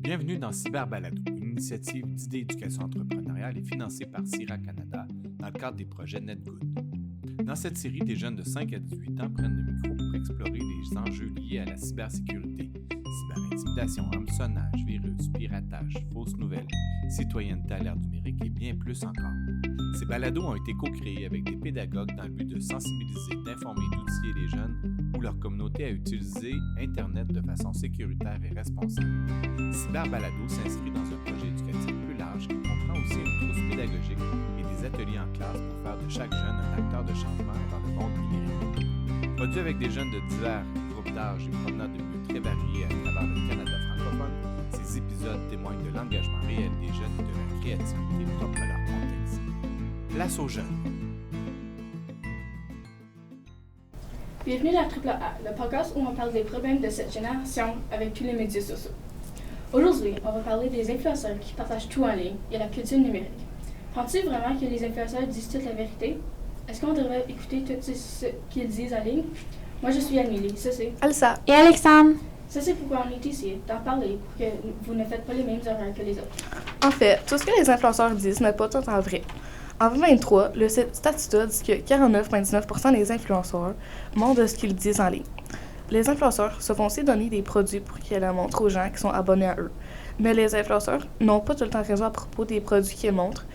Bienvenue dans Cyberbalado, une initiative d'idées d'éducation entrepreneuriale et financée par CIRA Canada dans le cadre des projets NetGood. Dans cette série, des jeunes de 5 à 18 ans prennent le micro pour explorer les enjeux liés à la cybersécurité, cyberintimidation, hameçonnage, virus, piratage, fausses nouvelles, citoyenneté à l'ère numérique et bien plus encore. Ces balados ont été co-créés avec des pédagogues dans le but de sensibiliser, d'informer et d'outiller les jeunes ou leur communauté à utiliser Internet de façon sécuritaire et responsable. Cyberbalado s'inscrit dans un projet éducatif plus large qui comprend aussi une trousse pédagogique et des ateliers en classe pour faire de chaque jeune un acteur de changement dans le monde numérique. Produit avec des jeunes de divers groupes d'âge et provenant de milieux très variés à travers le Canada francophone, ces épisodes témoignent de l'engagement réel des jeunes et de leur créativité propre à leur contexte. Place aux jeunes. Bienvenue à AAA, le podcast où on parle des problèmes de cette génération avec tous les médias sociaux. Aujourd'hui, on va parler des influenceurs qui partagent tout en ligne et la culture numérique. Penses-tu vraiment que les influenceurs disent toute la vérité? Est-ce qu'on devrait écouter tout ce qu'ils disent en ligne? Moi, je suis Amélie, ça c'est Elsa et Alexandre. Ça c'est pourquoi on est ici, d'en parler pour que vous ne faites pas les mêmes erreurs que les autres. En fait, tout ce que les influenceurs disent n'est pas tout en vrai. En 2023, le site Statista dit que 49,19% des influenceurs montrent de ce qu'ils disent en ligne. Les influenceurs se font aussi donner des produits pour qu'ils les montrent aux gens qui sont abonnés à eux. Mais les influenceurs n'ont pas tout le temps raison à propos des produits qu'ils montrent.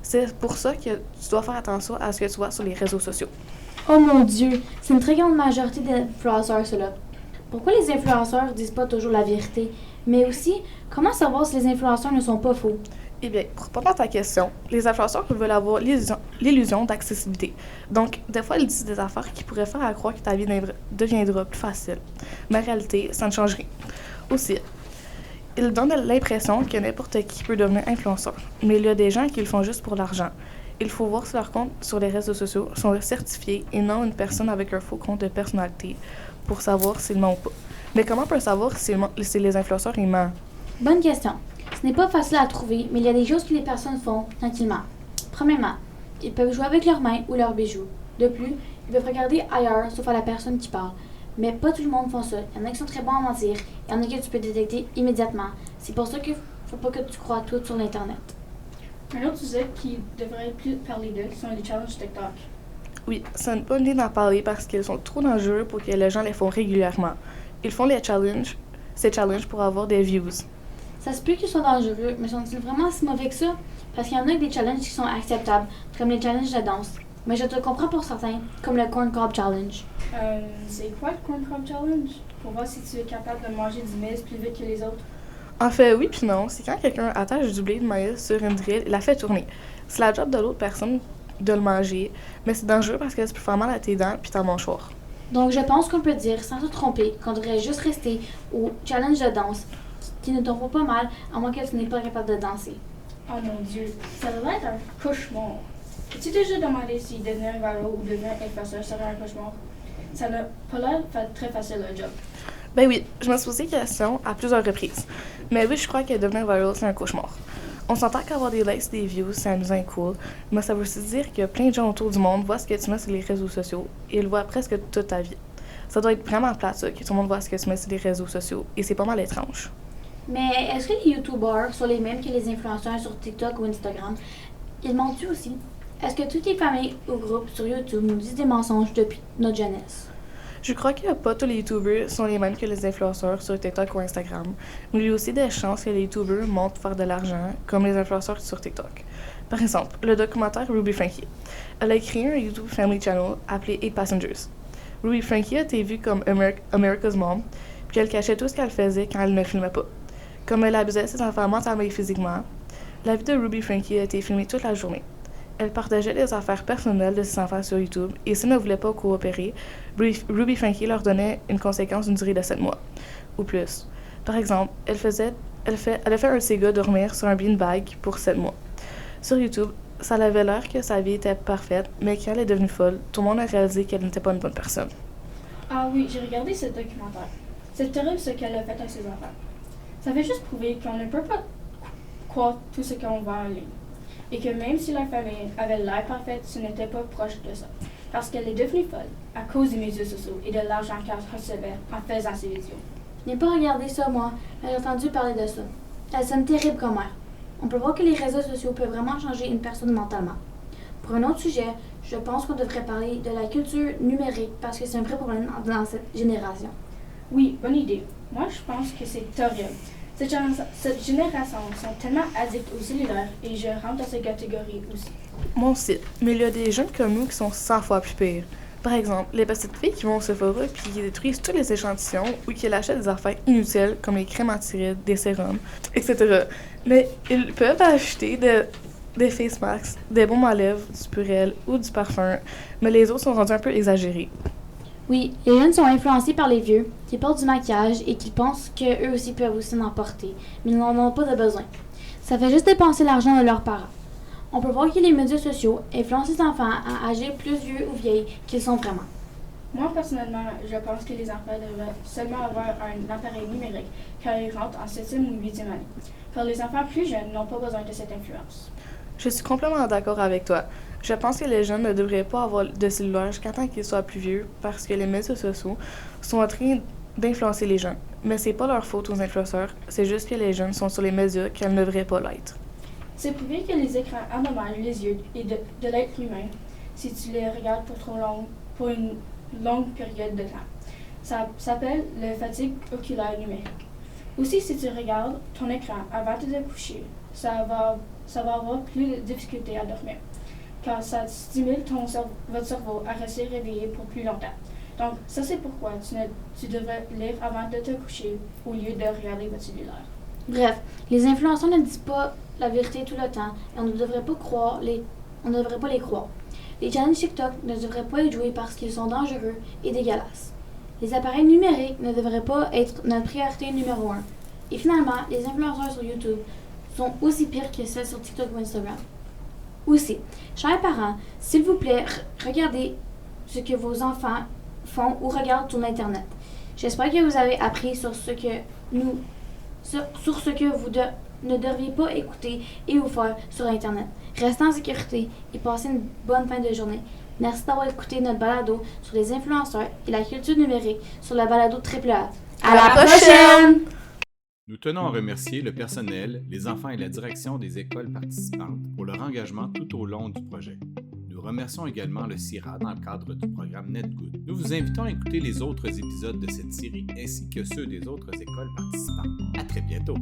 C'est pour ça que tu dois faire attention à ce que tu vois sur les réseaux sociaux. Oh mon Dieu, c'est une très grande majorité d'influenceurs, cela. Pourquoi les influenceurs disent pas toujours la vérité? Mais aussi, comment savoir si les influenceurs ne sont pas faux? Eh bien, pour répondre à ta question, les influenceurs veulent avoir l'illusion d'accessibilité. Donc, des fois, ils disent des affaires qui pourraient faire à croire que ta vie deviendra plus facile. Mais en réalité, ça ne change rien. Aussi, ils donnent l'impression que n'importe qui peut devenir influenceur. Mais il y a des gens qui le font juste pour l'argent. Il faut voir si leurs comptes sur les réseaux sociaux sont certifiés et non une personne avec un faux compte de personnalité pour savoir s'ils mentent ou pas. Mais comment on peut savoir si les influenceurs ils mentent? Bonne question. Ce n'est pas facile à trouver, mais il y a des choses que les personnes font tranquillement. Premièrement, ils peuvent jouer avec leurs mains ou leurs bijoux. De plus, ils peuvent regarder ailleurs, sauf à la personne qui parle. Mais pas tout le monde fait ça. Il y en a qui sont très bons à mentir, il y en a que tu peux détecter immédiatement. C'est pour ça qu'il ne faut pas que tu crois tout sur l'Internet. Un autre sujet qui devrait plus parler d'eux sont les challenges TikTok. Oui, c'est une bonne idée d'en parler parce qu'ils sont trop dangereux pour que les gens les font régulièrement. Ils font ces challenges pour avoir des views. Ça se peut qu'ils soient dangereux, mais sont-ils vraiment si mauvais que ça? Parce qu'il y en a des challenges qui sont acceptables, comme les challenges de danse. Mais je te comprends pour certains, comme le Corn Cob Challenge. C'est quoi le Corn Cob Challenge? Pour voir si tu es capable de manger du maïs plus vite que les autres. En fait, oui puis non. C'est quand quelqu'un attache du blé de maïs sur une drill et la fait tourner. C'est la job de l'autre personne de le manger, mais c'est dangereux parce que ça peut faire mal à tes dents puis ta mâchoire. Donc je pense qu'on peut dire, sans se tromper, qu'on devrait juste rester au challenge de danse, qui ne t'en font pas mal, à moins que tu n'es pas capable de danser. Oh mon Dieu, ça devrait être un cauchemar. As-tu déjà demandé si devenir viral ou devenir influenceur serait un cauchemar? Ça n'a pas l'air très facile le job. Ben oui, je me suis posé la question à plusieurs reprises. Mais oui, je crois que devenir viral, c'est un cauchemar. On s'entend qu'avoir des likes, des views, c'est amusant et cool, mais ça veut aussi dire que plein de gens autour du monde voient ce que tu mets sur les réseaux sociaux et ils voient presque toute ta vie. Ça doit être vraiment plate, ça, que tout le monde voit ce que tu mets sur les réseaux sociaux, et c'est pas mal étrange. Mais est-ce que les YouTubers sont les mêmes que les influenceurs sur TikTok ou Instagram? Ils mentent aussi. Est-ce que toutes les familles ou groupes sur YouTube nous disent des mensonges depuis notre jeunesse? Je crois que pas tous les YouTubers sont les mêmes que les influenceurs sur TikTok ou Instagram, mais il y a aussi des chances que les YouTubers montent faire de l'argent, comme les influenceurs sur TikTok. Par exemple, le documentaire Ruby Frankie. Elle a créé un YouTube Family Channel appelé 8 Passengers. Ruby Frankie a été vue comme America's Mom, puis elle cachait tout ce qu'elle faisait quand elle ne filmait pas. Comme elle abusait ses enfants mentalement et physiquement, la vie de Ruby Frankie a été filmée toute la journée. Elle partageait les affaires personnelles de ses enfants sur YouTube et s'ils ne voulaient pas coopérer, Ruby Frankie leur donnait une conséquence d'une durée de 7 mois ou plus. Par exemple, elle a fait un de ses gars dormir sur un beanbag pour 7 mois. Sur YouTube, ça avait l'air que sa vie était parfaite, mais quand elle est devenue folle, tout le monde a réalisé qu'elle n'était pas une bonne personne. Ah oui, j'ai regardé ce documentaire. C'est terrible ce qu'elle a fait à ses enfants. Ça fait juste prouver qu'on ne peut pas croire tout ce qu'on voit en ligne. Et que même si la famille avait l'air parfaite, ce n'était pas proche de ça. Parce qu'elle est devenue folle à cause des médias sociaux et de l'argent qu'elle recevait en faisant ses vidéos. Je n'ai pas regardé ça, moi, mais j'ai entendu parler de ça. Elle sonne terrible comme mère. On peut voir que les réseaux sociaux peuvent vraiment changer une personne mentalement. Pour un autre sujet, je pense qu'on devrait parler de la culture numérique parce que c'est un vrai problème dans cette génération. Oui, bonne idée. Moi, je pense que c'est horrible. Cette génération sont tellement addicts au cellulaire et je rentre dans cette catégorie aussi. Moi aussi, mais il y a des jeunes comme nous qui sont 100 fois plus pires. Par exemple, les petites filles qui vont au Sephora puis qui détruisent tous les échantillons ou qui achètent des affaires inutiles comme les crèmes anti-rides, des sérums, etc. Mais ils peuvent acheter des face masks, des baumes à lèvres, du Purell ou du parfum, mais les autres sont rendus un peu exagérés. Oui, les jeunes sont influencés par les vieux qui portent du maquillage et qui pensent qu'eux aussi peuvent aussi en porter, mais ils n'en ont pas de besoin. Ça fait juste dépenser l'argent de leurs parents. On peut voir que les médias sociaux influencent les enfants à agir plus vieux ou vieilles qu'ils sont vraiment. Moi, personnellement, je pense que les enfants devraient seulement avoir un appareil numérique quand ils rentrent en 7e ou 8e année. Car les enfants plus jeunes n'ont pas besoin de cette influence. Je suis complètement d'accord avec toi. Je pense que les jeunes ne devraient pas avoir de cellulaire jusqu'à temps qu'ils soient plus vieux parce que les médias sociaux sont en train d'influencer les jeunes. Mais c'est pas leur faute aux influenceurs, c'est juste que les jeunes sont sur les médias qu'elles ne devraient pas l'être. C'est prouvé que les écrans endommagent les yeux et de l'être humain si tu les regardes pour une longue période de temps. Ça s'appelle la fatigue oculaire numérique. Aussi, si tu regardes ton écran avant de te coucher, ça va avoir plus de difficultés à dormir, car ça stimule votre cerveau à rester réveillé pour plus longtemps. Donc, ça c'est pourquoi tu devrais lire avant de te coucher au lieu de regarder votre cellulaire. Bref, les influenceurs ne disent pas la vérité tout le temps et on ne devrait pas les croire. Les challenges TikTok ne devraient pas être joués parce qu'ils sont dangereux et dégueulasses. Les appareils numériques ne devraient pas être notre priorité numéro 1. Et finalement, les influenceurs sur YouTube sont aussi pires que celles sur TikTok ou Instagram. Aussi, chers parents, s'il vous plaît, regardez ce que vos enfants font ou regardent sur Internet. J'espère que vous avez appris sur ce que vous ne devriez pas écouter et ou faire sur Internet. Restez en sécurité et passez une bonne fin de journée. Merci d'avoir écouté notre balado sur les influenceurs et la culture numérique sur la balado AAA. À la prochaine! Nous tenons à remercier le personnel, les enfants et la direction des écoles participantes pour leur engagement tout au long du projet. Nous remercions également le CIRA dans le cadre du programme NetGood. Nous vous invitons à écouter les autres épisodes de cette série ainsi que ceux des autres écoles participantes. À très bientôt!